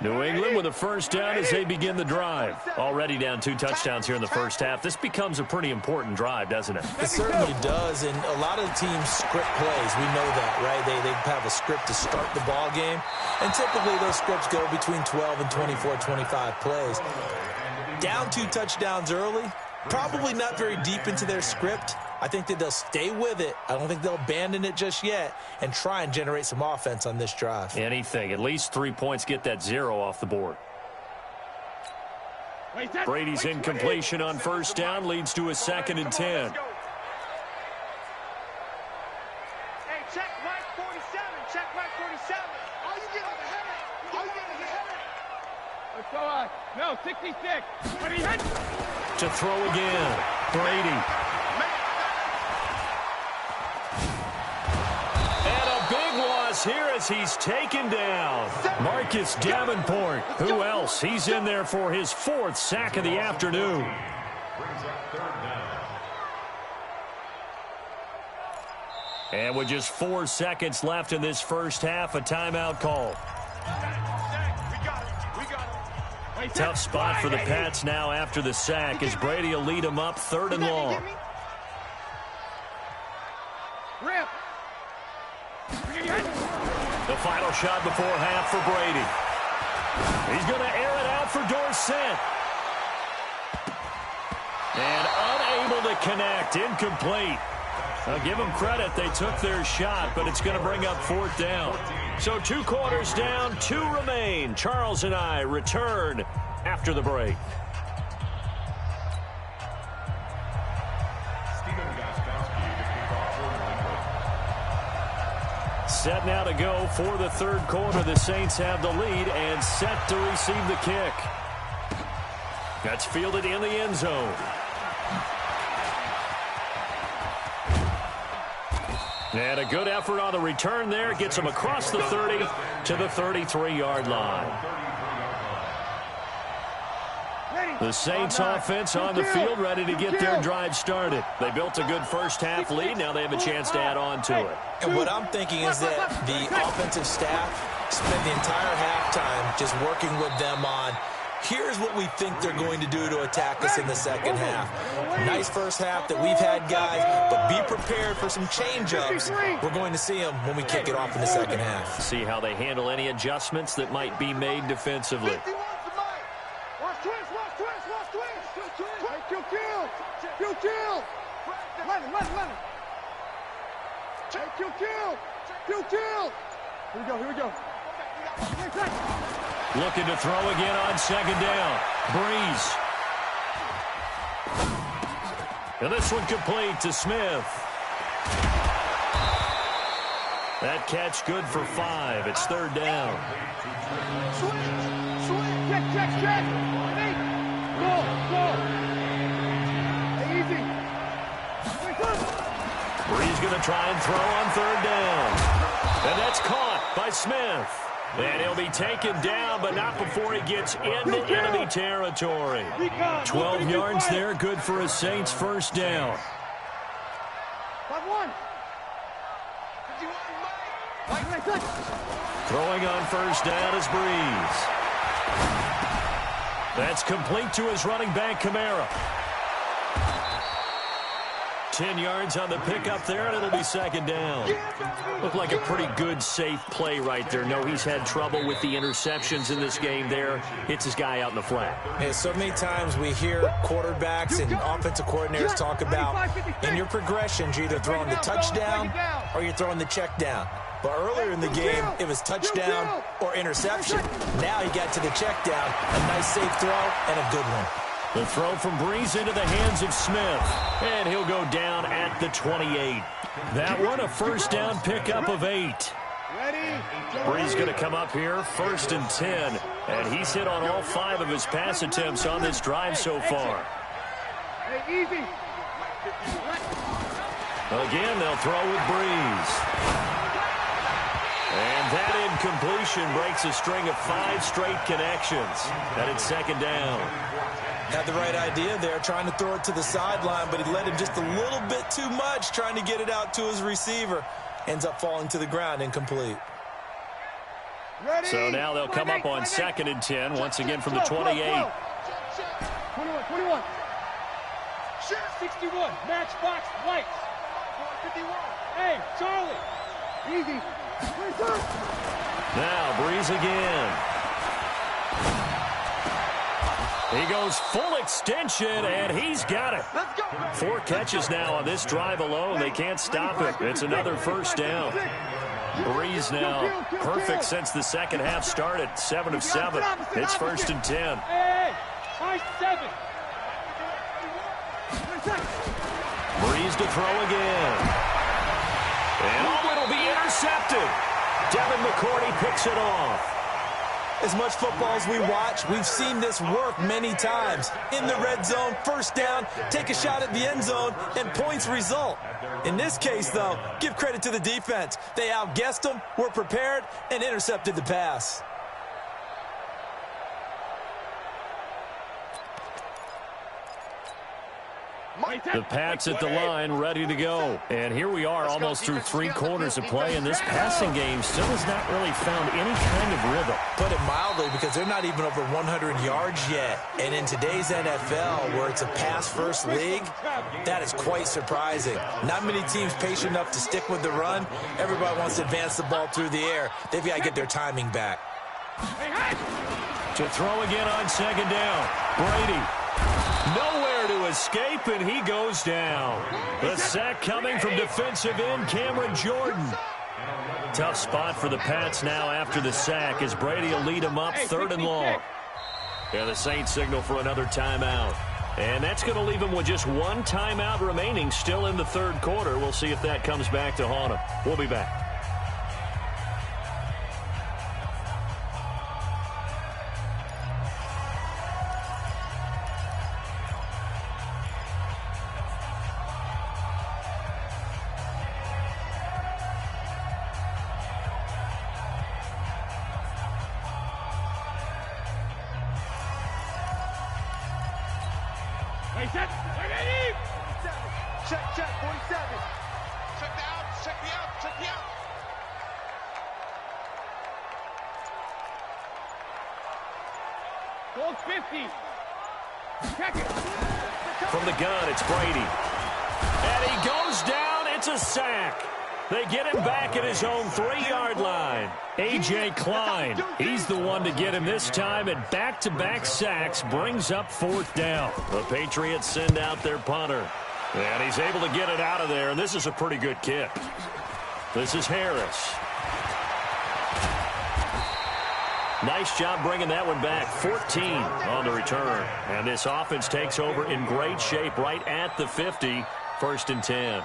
New England with a first down as they begin the drive. Already down 2 touchdowns here in the first half. This becomes a pretty important drive, doesn't it? It certainly does, and a lot of the teams script plays. We know that, right? They have a script to start the ball game, and typically those scripts go between 12 and 24, 25 plays. Down 2 touchdowns early, probably not very deep into their script. I think that they'll stay with it. I don't think they'll abandon it just yet and try and generate some offense on this drive. Anything. At least 3 points, get that 0 off the board. Brady's incompletion on first down leads to a 2nd and 10. Hey, check right 47. Check right 47. All you get is a headache. All you get is a headache. Let's go on. No, 66. But he hit. To throw again. Brady. Here as he's taken down. Marcus Davenport. Who else? He's in there for his 4th sack of the afternoon. And with just 4 seconds left in this first half, a timeout call. Tough spot for the Pats now after the sack as Brady will lead them up 3rd and long. The final shot before half for Brady. He's going to air it out for Dorsett. And unable to connect. Incomplete. I'll give them credit. They took their shot, but it's going to bring up 4th down. So 2 quarters down, 2 remain. Charles and I return after the break. Set now to go for the 3rd quarter. The Saints have the lead and set to receive the kick. That's fielded in the end zone. And a good effort on the return there. Gets him across the 30 to the 33-yard line. The Saints offense on the field ready to get their drive started. They built a good first half lead. Now they have a chance to add on to it. And what I'm thinking is that the offensive staff spent the entire halftime just working with them on, here's what we think they're going to do to attack us in the second half. Nice first half that we've had, guys, but be prepared for some change-ups. We're going to see them when we kick it off in the second half. See how they handle any adjustments that might be made defensively. Here we go. Looking to throw again on 2nd down. Breeze. And this one complete to Smith. That catch good for 5. It's 3rd down. Check. Go. Easy. Breeze going to try and throw on 3rd down. And that's caught by Smith. And he'll be taken down, but not before he gets into enemy territory. 12 yards there, good for a Saints first down. 5-1. Throwing on first down is Breeze. That's complete to his running back, Kamara. 10 yards on the pickup there, and it'll be 2nd down. Looked like a pretty good, safe play right there. No, he's had trouble with the interceptions in this game there. Hits his guy out in the flat. Yeah, so many times we hear quarterbacks and offensive coordinators talk about in your progressions, you're either throwing the touchdown or you're throwing the check down. But earlier in the game, it was touchdown or interception. Now he got to the check down. A nice, safe throw and a good one. The throw from Breeze into the hands of Smith. And he'll go down at the 28. That one, a first down pickup of 8. Breeze going to come up here, 1st and 10. And he's hit on all 5 of his pass attempts on this drive so far. Again, they'll throw with Breeze. And that incompletion breaks a string of 5 straight connections. And it's 2nd down. Had the right idea there, trying to throw it to the sideline, but he let him just a little bit too much, trying to get it out to his receiver. Ends up falling to the ground, incomplete. So now they'll come up on 2nd and 10, once again from the 28. 21. 61. Matchbox whites. 51. Hey, Charlie. Easy. Now Breeze again. He goes full extension, and he's got it. 4 catches now on this drive alone. They can't stop it. It's another first down. Breeze now perfect since the second half started. 7 of 7. It's 1st and 10. Hey, high 7. Breeze to throw again. And it'll be intercepted. Devin McCourty picks it off. As much football as we watch, we've seen this work many times. In the red zone, first down, take a shot at the end zone, and points result. In this case, though, give credit to the defense. They outguessed them, were prepared, and intercepted the pass. The Pats at the line, ready to go. And here we are, almost through 3 quarters of play, and this passing game still has not really found any kind of rhythm. Put it mildly, because they're not even over 100 yards yet. And in today's NFL, where it's a pass-first league, that is quite surprising. Not many teams patient enough to stick with the run. Everybody wants to advance the ball through the air. They've got to get their timing back. To throw again on 2nd down. Brady. Nowhere to escape, and he goes down. The sack coming from defensive end Cameron Jordan. Tough spot for the Pats now after the sack as Brady will lead them up 3rd and long. Yeah, the Saints signal for another timeout. And that's going to leave them with just 1 timeout remaining still in the 3rd quarter. We'll see if that comes back to haunt them. We'll be back. Check, 47. Check the out, check the out, check the out. Gold 50. Check it. From the gun, it's Brady. And he goes down. It's a sack. They get him back at his own 3-yard line. A.J. Klein, he's the one to get him this time, and back-to-back sacks brings up 4th down. The Patriots send out their punter. And he's able to get it out of there, and this is a pretty good kick. This is Harris. Nice job bringing that one back. 14 on the return. And this offense takes over in great shape right at the 50. 1st and 10.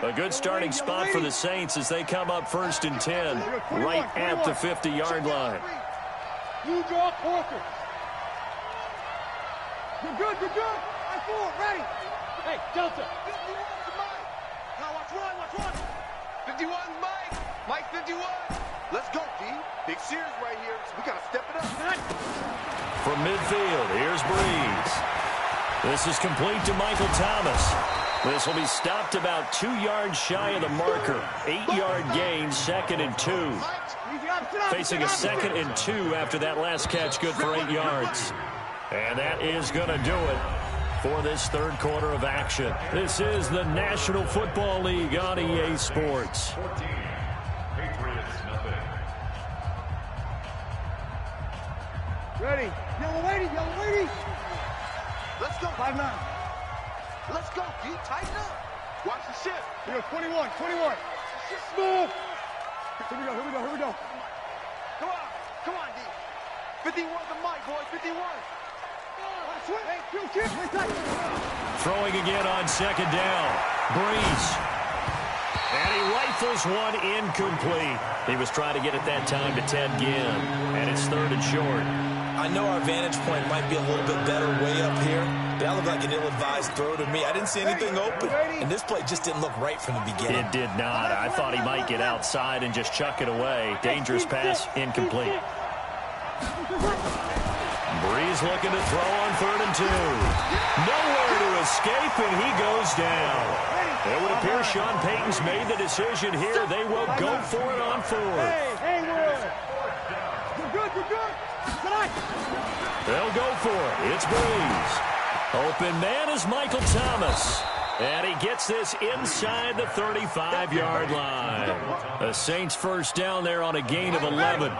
A good starting spot for the Saints as they come up 1st and 10 right at the 50-yard line. You draw quarter. You're good, you're good. I'm forward, ready. Hey, Delta. 51's Mike. Now watch one. 51's Mike. Mike 51. Let's go, D. Big Sears right here. So we got to step it up. From midfield, here's Breeze. This is complete to Michael Thomas. This will be stopped about 2 yards shy of the marker. 8-yard gain, 2nd and 2. Facing a 2nd and 2 after that last catch, good for 8 yards. And that is going to do it for this 3rd quarter of action. This is the National Football League on EA Sports. Ready. Yellow lady. Let's go. 5-9. Let's go, D. Tighten up. Watch the shift. Here we go, 21. Smooth. Here we go. Come on, D. 51's the mic, boys. 51. Throwing again on 2nd down. Breeze. And he rifles one incomplete. He was trying to get it that time to Ted Ginn. And it's 3rd and short. I know our vantage point might be a little bit better way up here. That looked like an ill-advised throw to me. I didn't see anything open. And this play just didn't look right from the beginning. It did not. I thought he might get outside and just chuck it away. Dangerous pass, incomplete. Breeze looking to throw on 3rd and 2. Nowhere to escape, and he goes down. It would appear Sean Payton's made the decision here. They will go for it on fourth. Hey, Will. You're good, you're good. Tonight. They'll go for it. It's Breeze. Open man is Michael Thomas. And he gets this inside the 35-yard line. The Saints first down there on a gain of 11.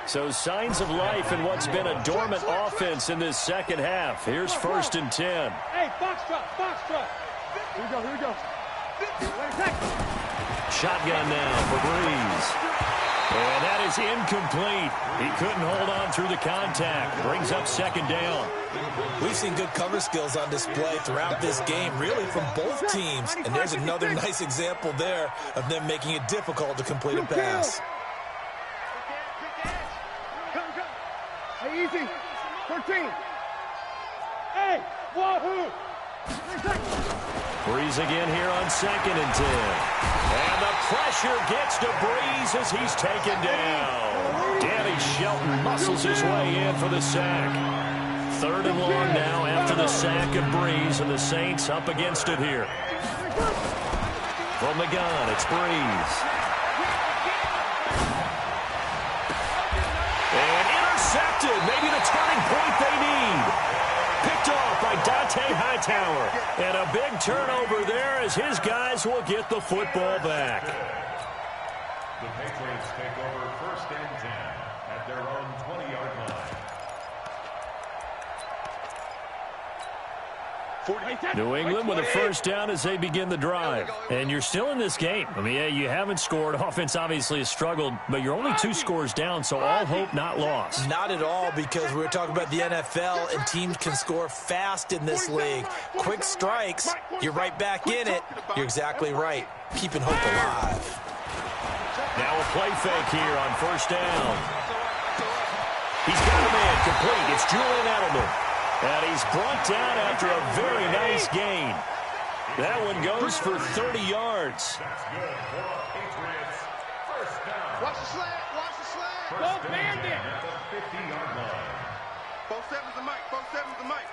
So signs of life in what's been a dormant offense in this second half. Here's 1st and 10. Hey, box truck. Here we go. Shotgun now for Breeze. And that is incomplete. He couldn't hold on through the contact. Brings up 2nd down. We've seen good cover skills on display throughout this game, really from both teams. And there's another nice example there of them making it difficult to complete a pass. Hey, easy. 13. Hey, wahoo. Breeze again here on 2nd and 10. And the pressure gets to Breeze as he's taken down. Danny Shelton muscles his way in for the sack. 3rd and long now after the sack of Breeze, and the Saints up against it here. From the gun, it's Breeze. And intercepted. Maybe the turning point they need. Picked off by Dante Hightower. And a big turnover there as his guys will get the football back. The Patriots take over 1st and 10 at their own 20-yard line. New England with a 1st down as they begin the drive. And you're still in this game. I mean, yeah, you haven't scored. Offense obviously has struggled, but you're only 2 scores down, so all hope not lost. Not at all, because we were talking about the NFL, and teams can score fast in this league. Quick strikes, you're right back in it. You're exactly right. Keeping hope alive. Now a play fake here on 1st down. He's got a man complete. It's Julian Edelman. And he's brought down after a very nice gain. That one goes for 30 yards. That's good for the Patriots. 1st down. Watch the slant. Go bandit. At the 50-yard line. 4-7's the mic.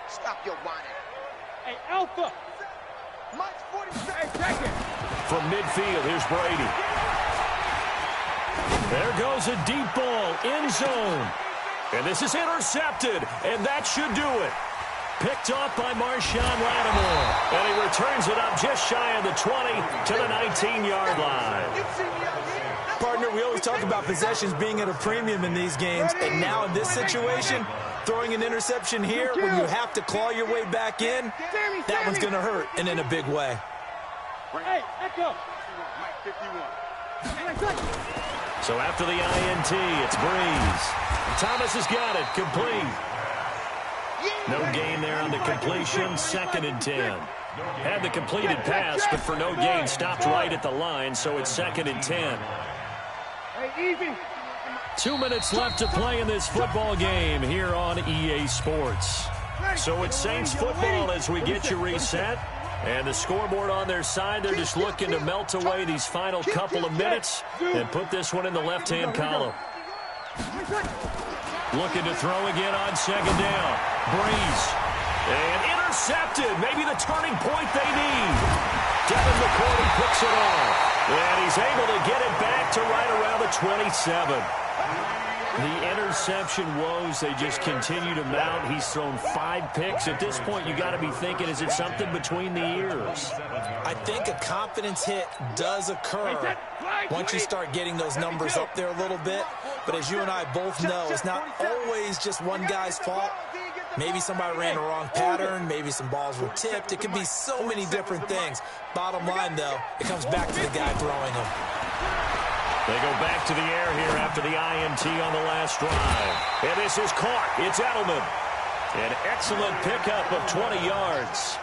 Stop your whining. Hey, Alpha. Mike's 47. Hey, check it. From midfield, here's Brady. There goes a deep ball, end zone. And this is intercepted, and that should do it. Picked off by Marshawn Lattimore. And he returns it up just shy of the 20 to the 19-yard line. Partner, we always talk about possessions being at a premium in these games, and now in this situation, throwing an interception here when you have to claw your way back in, that one's going to hurt, and in a big way. Hey, Echo. Mike 51. So after the INT, it's Breeze. Thomas has got it, complete. No gain there on the completion, 2nd and 10. Had the completed pass, but for no gain, stopped right at the line, so it's 2nd and 10. Hey, easy. 2 minutes left to play in this football game here on EA Sports. So it's Saints football as we get you reset. And the scoreboard on their side, they're just looking to melt away these final couple of minutes and put this one in the left-hand column. Looking to throw again on 2nd down. Breeze. And intercepted. Maybe the turning point they need. Devin McCourty picks it off. And he's able to get it back to right around the 27. The interception woes, they just continue to mount. He's thrown 5 picks. At this point, you got to be thinking, is it something between the ears? I think a confidence hit does occur once you start getting those numbers up there a little bit. But as you and I both know, it's not always just one guy's fault. Maybe somebody ran the wrong pattern. Maybe some balls were tipped. It could be so many different things. Bottom line, though, it comes back to the guy throwing them. They go back to the air here after the INT on the last drive. And this is caught. It's Edelman. An excellent pickup of 20 yards.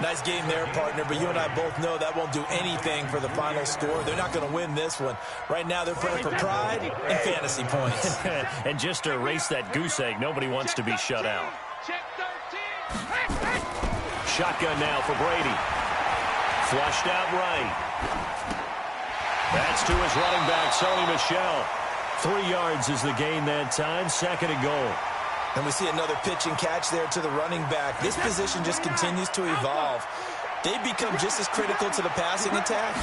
Nice game there, partner, but you and I both know that won't do anything for the final score. They're not going to win this one. Right now, they're playing for pride and fantasy points. And just to erase that goose egg, nobody wants to be shut out. Shotgun now for Brady. Flushed out right. That's to his running back, Sony Michel. 3 yards is the gain that time, 2nd and goal. And we see another pitch and catch there to the running back. This position just continues to evolve. They become just as critical to the passing attack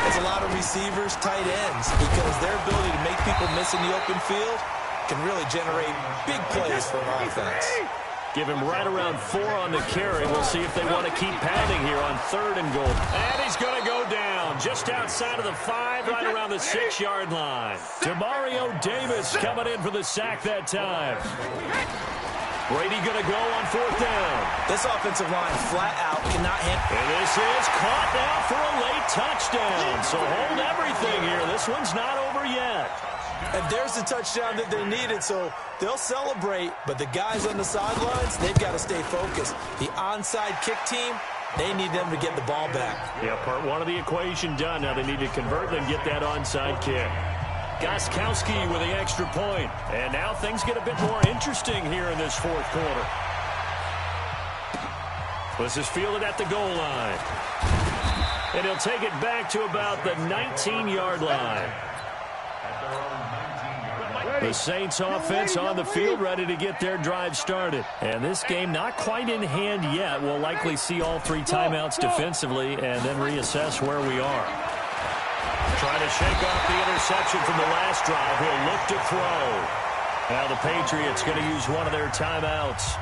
as a lot of receivers, tight ends, because their ability to make people miss in the open field can really generate big plays for an offense. Give him right around 4 on the carry. We'll see if they want to keep pounding here on 3rd and goal. And he's going to go down just outside of the 5, right around the 6-yard line. Demario Davis coming in for the sack that time. Brady going to go on 4th down. This offensive line flat out cannot handle. And this is caught now for a late touchdown. So hold everything here. This one's not over yet. And there's the touchdown that they needed, so they'll celebrate. But the guys on the sidelines, they've got to stay focused. The onside kick team, they need them to get the ball back. Yeah, part 1 of the equation done. Now they need to convert and get that onside kick. Gostkowski with the extra point. And now things get a bit more interesting here in this 4th quarter. This is fielded at the goal line. And he'll take it back to about the 19-yard line. The Saints offense on the field, ready to get their drive started. And this game not quite in hand yet. We'll likely see all 3 timeouts defensively and then reassess where we are. Trying to shake off the interception from the last drive. He'll look to throw. Now the Patriots going to use one of their timeouts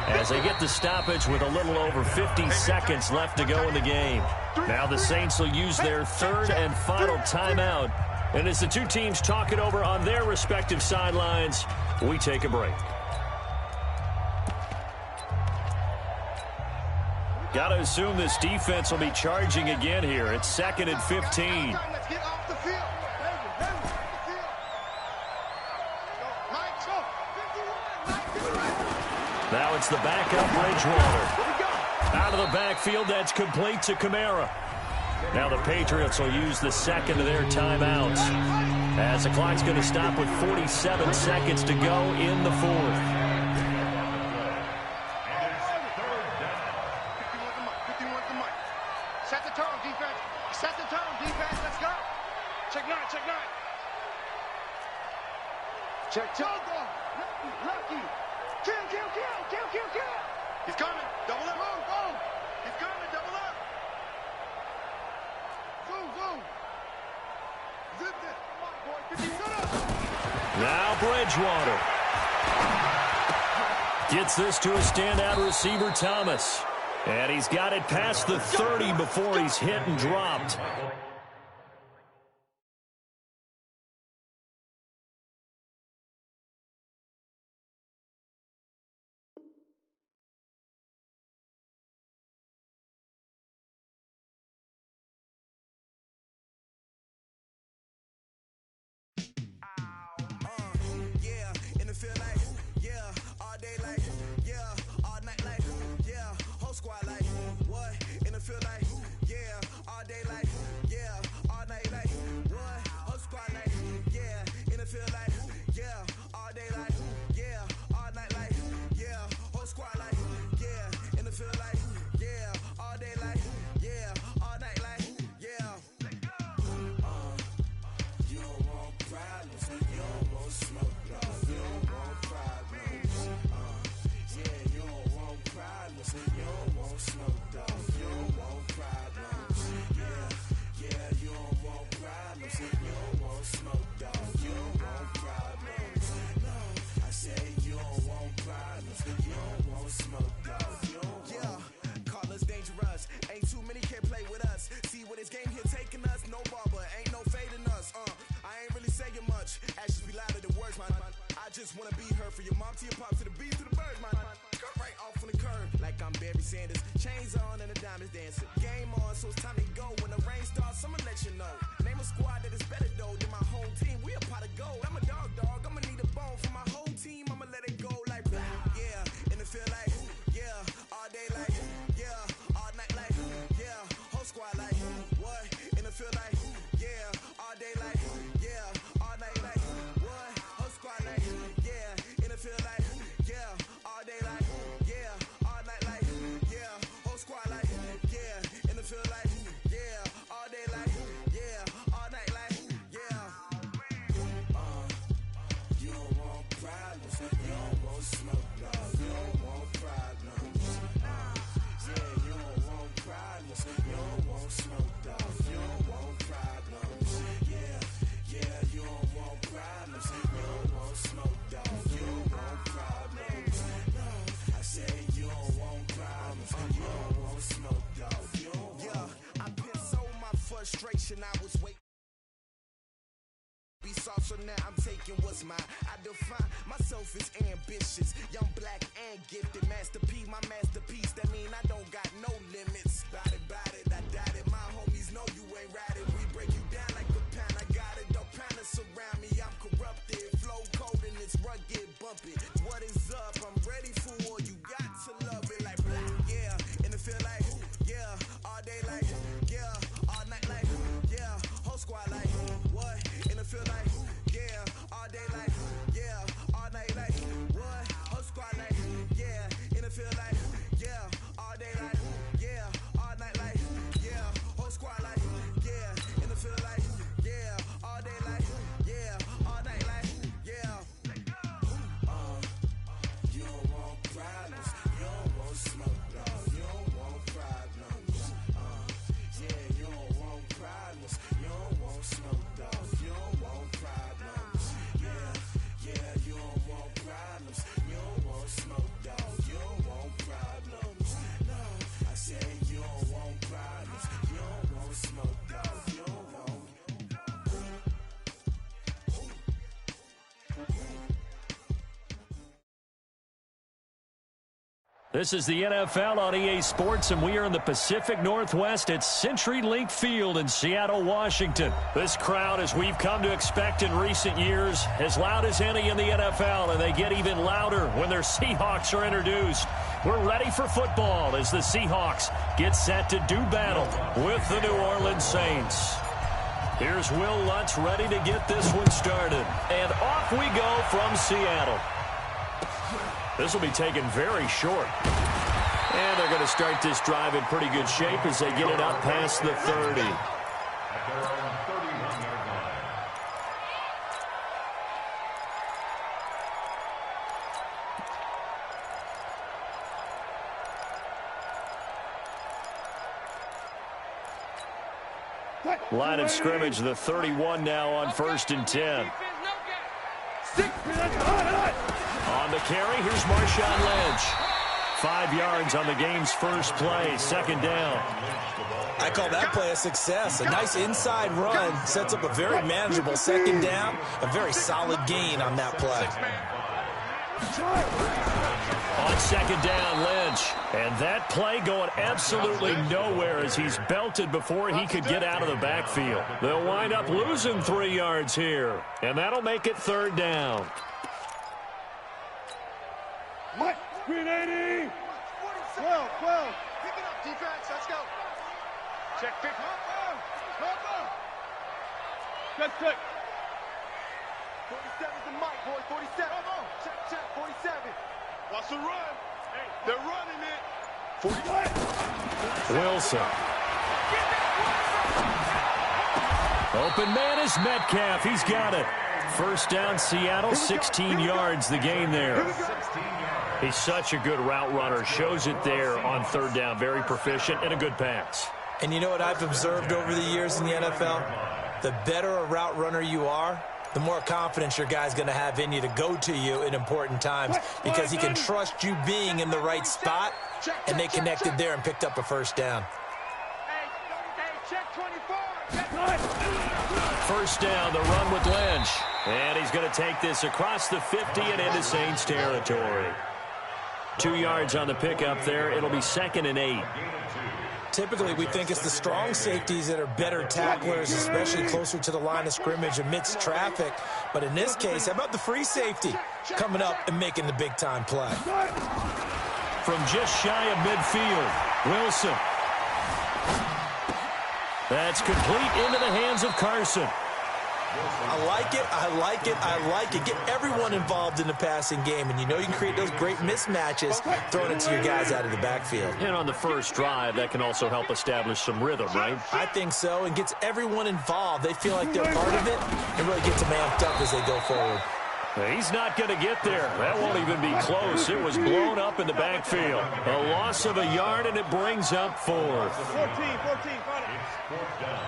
as they get the stoppage with a little over 50 seconds left to go in the game. Now the Saints will use their 3rd and final timeout. And as the 2 teams talk it over on their respective sidelines, we take a break. Got to assume this defense will be charging again here. It's 2nd and 15. Now it's the backup Bridgewater. Out of the backfield, that's complete to Kamara. Now the Patriots will use the 2nd of their timeouts as the clock's going to stop with 47 seconds to go in the 4th. Set the tone, defense. Set the tone, defense. Let's go. Check 9, check 9. Check 2. Lucky. Kill. He's coming. Double up. Boom. He's coming. Double up. Boom. Zip it. Come on, boy. 50, shut up. Now Bridgewater gets this to a standout receiver, Thomas. And he's got it past the 30 before he's hit and dropped. frustration, I was waiting. Be soft, so now I'm taking what's mine. I define myself as ambitious, young, black, and gifted. Master P, my masterpiece. That mean I don't got no limits. Bout it, I doubt it. My homies know you ain't ratted. We break you down like a pound. I got it, don't panic surround me. I'm corrupted, flow cold and it's rugged, bumpy. What is up? I'm ready for war. You got to love it like black, yeah. And it feel like, yeah. All day like, yeah. All night like, yeah. Whole squad like, what? And it feel like, yeah. All day like, yeah. All night like, what? Whole squad like, yeah. And it feel like, yeah. All day like, yeah. All night like, yeah. Whole squad like, yeah. And it feel like, yeah. All day like, yeah. All night like, yeah. You don't want problems. You don't want smoke, dog. You don't want problems. Yeah, you don't want problems. You don't want smoke, dog. You don't want problems. Yeah, you don't want problems. You don't want smoke, dog. You don't want problems. No, I said you don't want problems. You don't want smoke, dog. You don't want. This is the NFL on EA Sports, and we are in the Pacific Northwest at CenturyLink Field in Seattle, Washington. This crowd, as we've come to expect in recent years, as loud as any in the NFL, and they get even louder when their Seahawks are introduced. We're ready for football as the Seahawks get set to do battle with the New Orleans Saints. Here's Will Lutz ready to get this one started. And off we go from Seattle. This will be taken very short. And they're going to start this drive in pretty good shape as they get it up past the 30. At their own 31-yard line. Line of scrimmage, the 31 now on 1st and 10. On the carry, here's Marshawn Lynch. 5 yards on the game's first play, 2nd down. I call that play a success. A nice inside run sets up a very manageable 2nd down. A very solid gain on that play. On 2nd down, Lynch. And that play going absolutely nowhere as he's belted before he could get out of the backfield. They'll wind up losing 3 yards here. And that'll make it 3rd down. What? Green 80! 12. Pick it up, defense. Let's go. Check 50. Check. 47's the mic, boys. 47. Come on. Check. 47. Watch the run. Hey, they're running it. 40. Wilson. Open man is Metcalf. He's got it. 1st down, Seattle, 16 yards the gain there. He's such a good route runner. Shows it there on 3rd down. Very proficient and a good pass. And you know what I've observed over the years in the NFL? The better a route runner you are, the more confidence your guy's going to have in you to go to you in important times because he can trust you being in the right spot, and they connected there and picked up a 1st down. Check 24. 1st down, the run with Lynch. And he's going to take this across the 50 and into Saints territory. 2 yards on the pickup there. It'll be 2nd and 8. Typically, we think it's the strong safeties that are better tacklers, especially closer to the line of scrimmage amidst traffic. But in this case, how about the free safety coming up and making the big-time play? From just shy of midfield, Wilson. That's complete into the hands of Carson. I like it. Get everyone involved in the passing game, and you know you can create those great mismatches throwing it to your guys out of the backfield. And on the first drive, that can also help establish some rhythm, right? I think so, and gets everyone involved. They feel like they're part of it and really gets them amped up as they go forward. He's not going to get there. That won't even be close. It was blown up in the backfield. A loss of a yard, and it brings up 4th. 14. It's 4th down.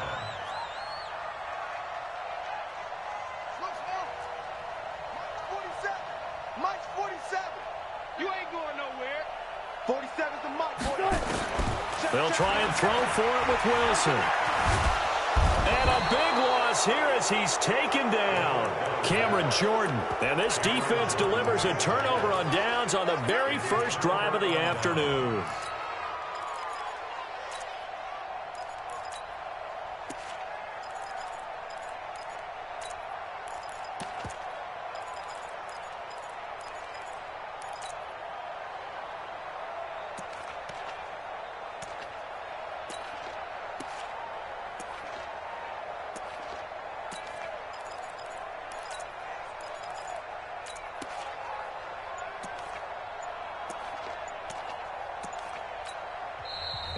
Mike's 47. You ain't going nowhere. 47's the mic, boy. They'll try and throw for it with Wilson. And a big loss here as he's taken down. Cameron Jordan. And this defense delivers a turnover on downs on the very first drive of the afternoon.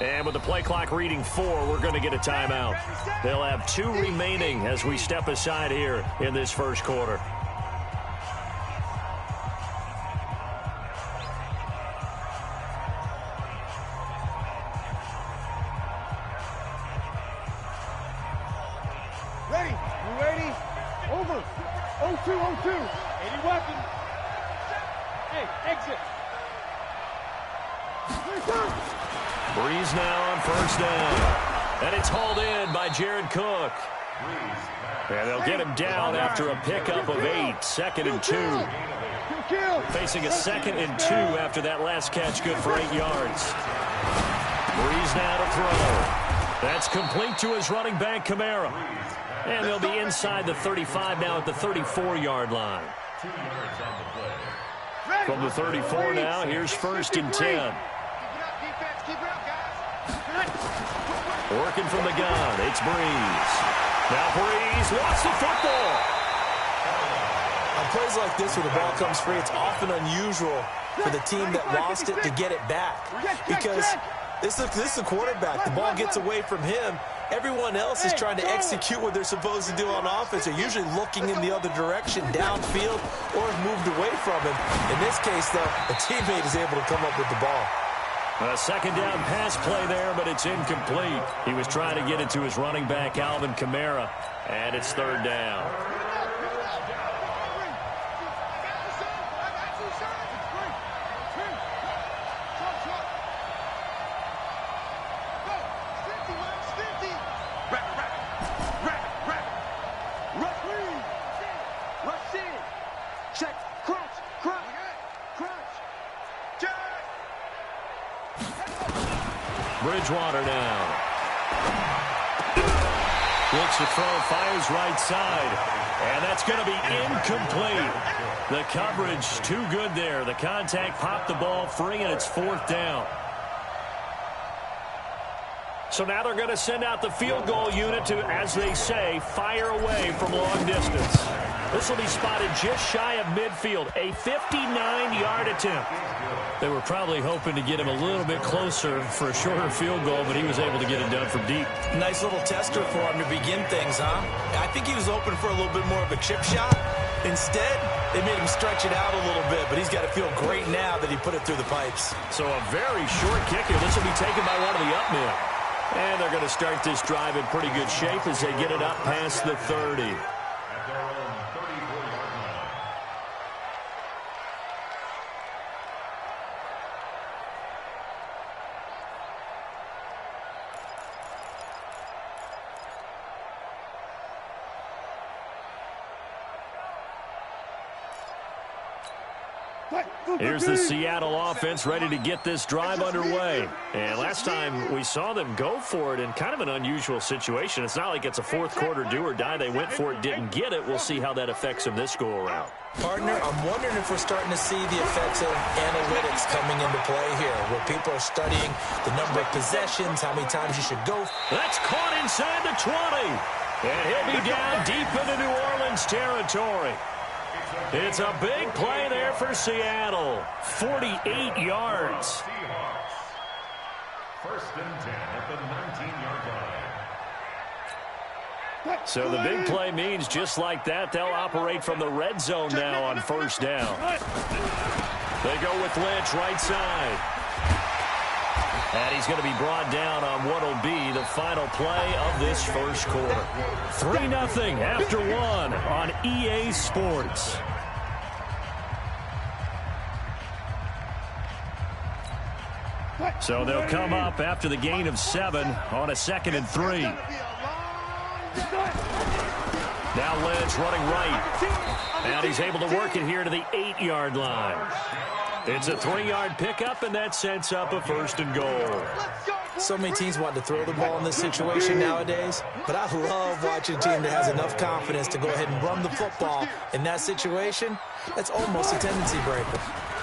And with the play clock reading 4, we're going to get a timeout. They'll have 2 remaining as we step aside here in this first quarter. Ready? You ready? Over. 0-2, 0-2. 80 weapons. Hey, exit. Breeze now on first down. And it's hauled in by Jared Cook. And they'll get him down after a pickup of 8. 2nd and 2. Facing a 2nd and 2 after that last catch, good for 8 yards. Breeze now to throw. That's complete to his running back, Kamara. And they'll be inside the 35 now at the 34-yard line. From the 34 now, here's 1st and 10. Working from the gun, it's Breeze. Now Breeze lost the football. On plays like this where the ball comes free, it's often unusual for the team that lost it to get it back. Because this is the quarterback. The ball gets away from him. Everyone else is trying to execute what they're supposed to do on offense. They're usually looking in the other direction, downfield, or have moved away from him. In this case, though, a teammate is able to come up with the ball. A 2nd down pass play there, but it's incomplete. He was trying to get it to his running back, Alvin Kamara, and it's 3rd down. Bridgewater now. Looks to throw, fires right side. And that's going to be incomplete. The coverage too good there. The contact popped the ball free, and it's 4th down. So now they're going to send out the field goal unit to, as they say, fire away from long distance. This will be spotted just shy of midfield, a 59-yard attempt. They were probably hoping to get him a little bit closer for a shorter field goal, but he was able to get it done from deep. Nice little tester for him to begin things, huh? I think he was open for a little bit more of a chip shot. Instead, they made him stretch it out a little bit, but he's got to feel great now that he put it through the pipes. So a very short kicker. This will be taken by one of the up men. And they're going to start this drive in pretty good shape as they get it up past the 30. Here's the Seattle offense ready to get this drive underway. And last time we saw them go for it in kind of an unusual situation. It's not like it's a fourth quarter do or die. They went for it, didn't get it. We'll see how that affects them this go-around. Partner, I'm wondering if we're starting to see the effects of analytics coming into play here, where people are studying the number of possessions, how many times you should go. That's caught inside the 20. And he'll be down deep into New Orleans territory. It's a big play there for Seattle. 48 yards. 1st and 10 at the 19-yard line. So the big play means just like that, they'll operate from the red zone now on 1st down. They go with Lynch right side. And he's going to be brought down on what will be the final play of this first quarter. 3-0 after 1 on EA Sports. So they'll come up after the gain of 7 on a 2nd and 3. Now Lynch running right. And he's able to work it here to the 8-yard line. It's a 3-yard pickup, and that sets up a 1st and goal. So many teams want to throw the ball in this situation nowadays, but I love watching a team that has enough confidence to go ahead and run the football. In that situation, that's almost a tendency breaker.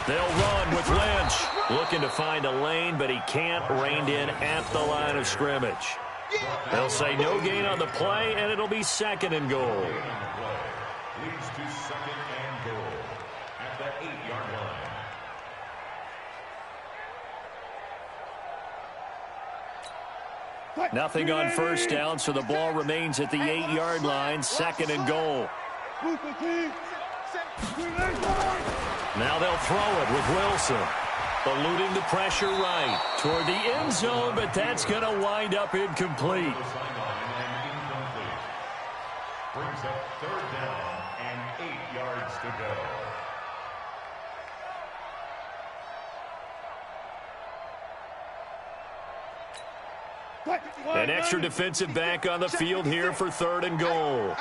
They'll run with Lynch. Looking to find a lane, but he can't rein in at the line of scrimmage. They'll say no gain on the play, and it'll be 2nd and goal. Leads to 2nd and goal at the 8-yard line. Nothing on 1st down, so the ball remains at the 8-yard line, 2nd and goal. Now they'll throw it with Wilson. Eluding the pressure right toward the end zone, but that's going to wind up incomplete. Brings up 3rd down and 8 yards to go. An extra defensive back on the field here for 3rd and goal.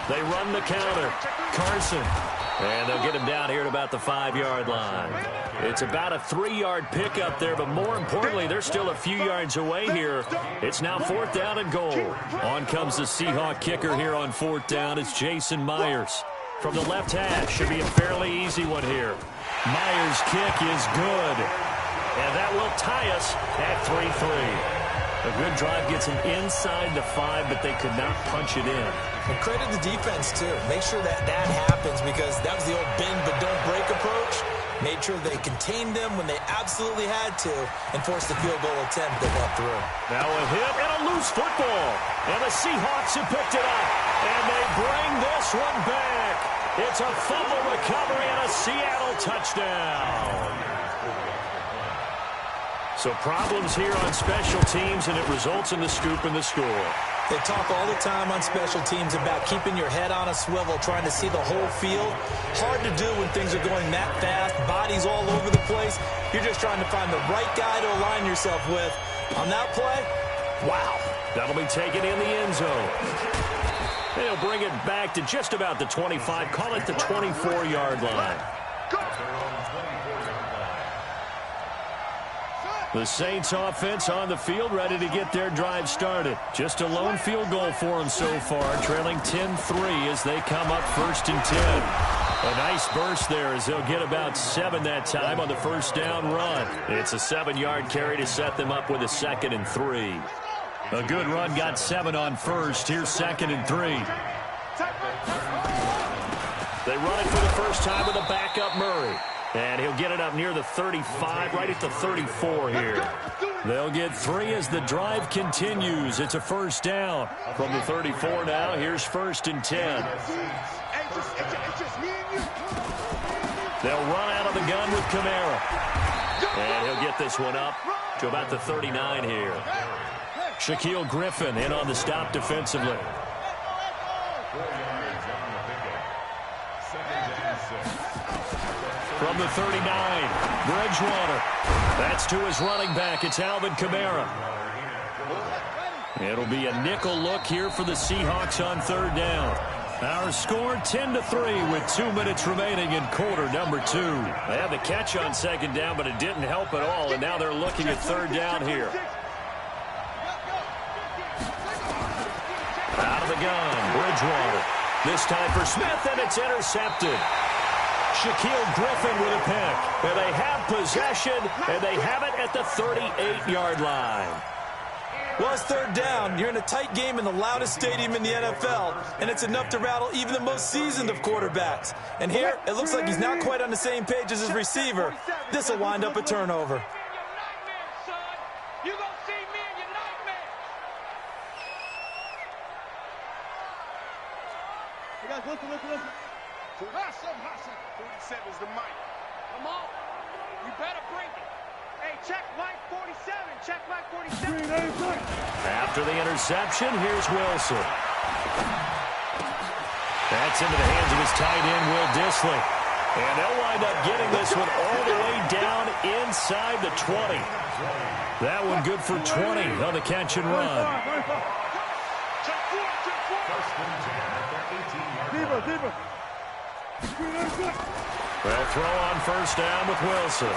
They run the counter. Carson. And they'll get him down here at about the 5-yard line. It's about a 3-yard pickup there, but more importantly, they're still a few yards away here. It's now 4th down and goal. On comes the Seahawk kicker here on 4th down. It's Jason Myers. From the left hash, should be a fairly easy one here. Myers' kick is good. And that will tie us at 3-3. A good drive gets them inside the 5, but they could not punch it in. And credit the defense, too. Make sure that happens, because that was the old bend but don't break approach. Made sure they contained them when they absolutely had to and forced the field goal attempt that got through. Now a hit and a loose football. And the Seahawks have picked it up. And they bring this one back. It's a fumble recovery and a Seattle touchdown. So problems here on special teams, and it results in the scoop and the score. They talk all the time on special teams about keeping your head on a swivel, trying to see the whole field. Hard to do when things are going that fast, bodies all over the place. You're just trying to find the right guy to align yourself with. On that play, wow. That'll be taken in the end zone. They'll bring it back to just about the 25, call it the 24-yard line. The Saints offense on the field, ready to get their drive started. Just a lone field goal for them so far, trailing 10-3 as they come up 1st and 10. A nice burst there as they'll get about 7 that time on the 1st down run. It's a 7-yard carry to set them up with a 2nd and 3. A good run got 7 on 1st. Here's 2nd and 3. They run it for the first time with a backup Murray. And he'll get it up near the 35, right at the 34 here. They'll get 3 as the drive continues. It's a 1st down. From the 34 now, here's 1st and 10. They'll run out of the gun with Kamara. And he'll get this one up to about the 39 here. Shaquille Griffin in on the stop defensively. From the 39, Bridgewater. That's to his running back. It's Alvin Kamara. It'll be a nickel look here for the Seahawks on 3rd down. Our score 10-3 with 2 minutes remaining in quarter number 2. They had the catch on 2nd down, but it didn't help at all, and now they're looking at 3rd down here. Out of the gun, Bridgewater. This time for Smith, and it's intercepted. Shaquille Griffin with a pick. And they have possession, and they have it at the 38-yard line. Well, it's 3rd down. You're in a tight game in the loudest stadium in the NFL, and it's enough to rattle even the most seasoned of quarterbacks. And here, it looks like he's not quite on the same page as his receiver. This will wind up a turnover. Hey guys, listen. Hassan. 47's the mic. Come on. You better bring it. Hey, check Mike 47. Check Mike 47. After the interception, here's Wilson. That's into the hands of his tight end, Will Dissly. And they'll wind up getting this one all the way down inside the 20. That one good for 20 on the catch and run. They'll throw on first down with Wilson.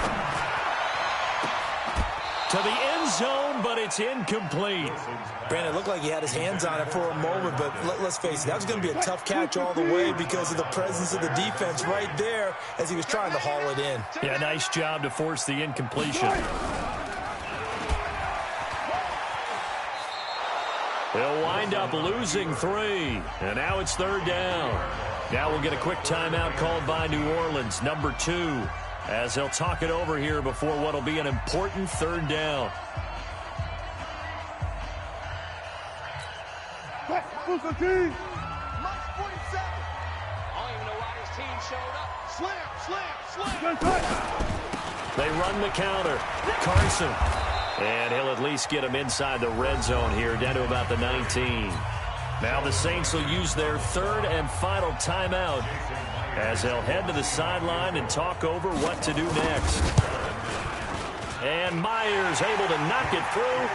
To the end zone, but it's incomplete. Brandon, it looked like he had his hands on it for a moment, but let's face it, that was going to be a tough catch all the way because of the presence of the defense right there as he was trying to haul it in. Yeah, nice job to force the incompletion. They'll wind up losing 3, and now it's third down. Now we'll get a quick timeout called by New Orleans, number 2, as they'll talk it over here before what will be an important third down. Mike 47. I don't even know why this team showed up. Slam. They run the counter. Carson. And he'll at least get him inside the red zone here, down to about the 19. Now the Saints will use their third and final timeout as they'll head to the sideline and talk over what to do next. And Myers able to knock it through.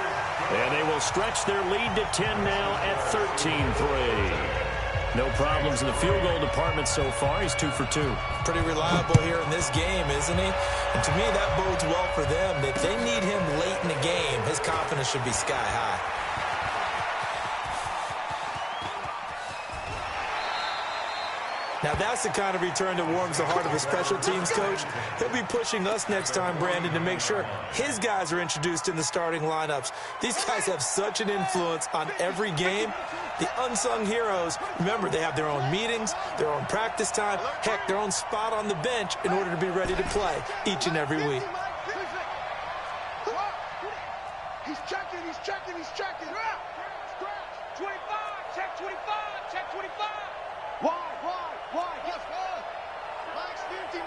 And they will stretch their lead to 10 now at 13-3. No problems in the field goal department so far. He's 2 for 2. Pretty reliable here in this game, isn't he? And to me, that bodes well for them. If they need him late in the game, his confidence should be sky high. Now, that's the kind of return that warms the heart of a special teams coach. He'll be pushing us next time, Brandon, to make sure his guys are introduced in the starting lineups. These guys have such an influence on every game. The unsung heroes, remember, they have their own meetings, their own practice time, heck, their own spot on the bench in order to be ready to play each and every week. He's checking. 25, check 25, check 25. Why? Yes, Max 50.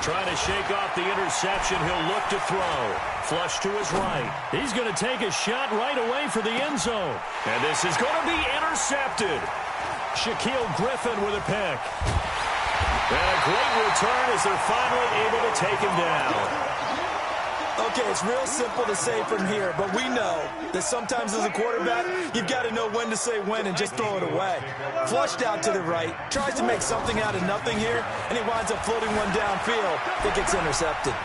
Trying to shake off the interception. He'll look to throw. Flush to his right. He's going to take a shot right away for the end zone. And this is going to be intercepted. Shaquille Griffin with a pick. And a great return as they're finally able to take him down. Okay, it's real simple to say from here, but we know that sometimes as a quarterback, you've got to know when to say when and just throw it away. Flushed out to the right, tries to make something out of nothing here, and he winds up floating one downfield that gets intercepted.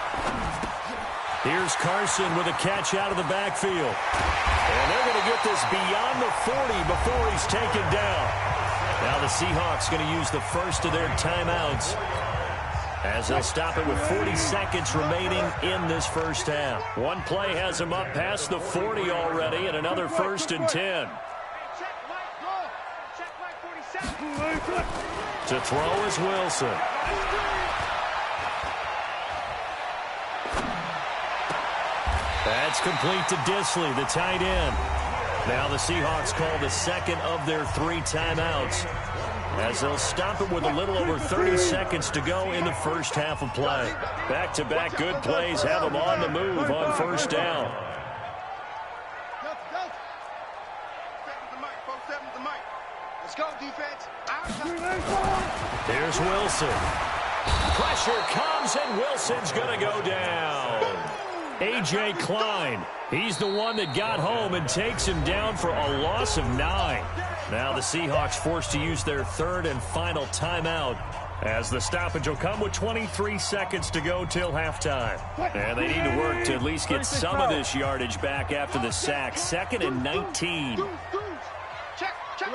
Here's Carson with a catch out of the backfield. And they're going to get this beyond the 40 before he's taken down. Now the Seahawks going to use the first of their timeouts as they'll stop it with 40 seconds remaining in this first half. One play has him up past the 40 already, and another 1st and 10. To throw is Wilson. That's complete to Disley, the tight end. Now the Seahawks call the second of their 3 timeouts, as they'll stop it with a little over 30 seconds to go in the first half of play. Back-to-back good plays have them on the move on first down. Let's go, defense. Here's Wilson. Pressure comes, and Wilson's going to go down. A.J. Klein, he's the one that got home and takes him down for a loss of 9. Now the Seahawks forced to use their third and final timeout, as the stoppage will come with 23 seconds to go till halftime. And they need to work to at least get some of this yardage back after the sack. 2nd and 19. Check. Check.